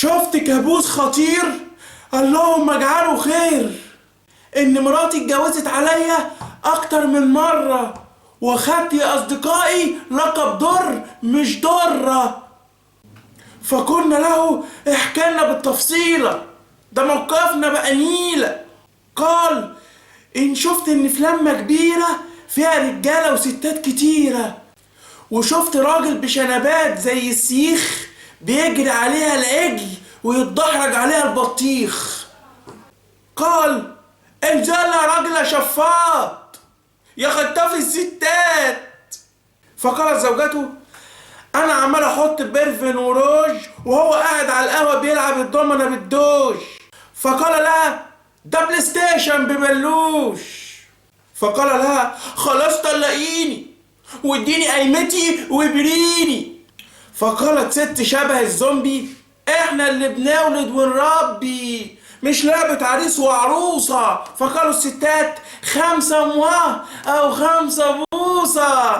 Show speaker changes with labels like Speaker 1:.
Speaker 1: شفت كابوس خطير، اللهم اجعله خير. ان مراتي اتجوزت عليا اكتر من مرة، واخدت يا اصدقائي لقب در مش ضرة. فقلنا له احكي لنا بالتفصيلة، ده موقفنا بقى نيلة. قال ان شفت ان في لمة كبيرة فيها رجالة وستات كتيرة، وشفت راجل بشنبات زي السيخ بيجري عليها العجل ويتدحرج عليها البطيخ. قال انزل يا راجل يا شفاط يا خطاف الستات. فقالت زوجته انا عمال احط بيرفين وروج وهو قاعد على القهوه بيلعب الضمنه بالدوش. فقال لها ده بلاي ستيشن ببلوش. فقال لها خلاص طلقيني واديني قايمتي وبريني. فقالت ست شبه الزومبي احنا اللي بنولد ونربي، مش لعبة عريس وعروسة. فقالوا الستات 5 مواه او 5 بوصة.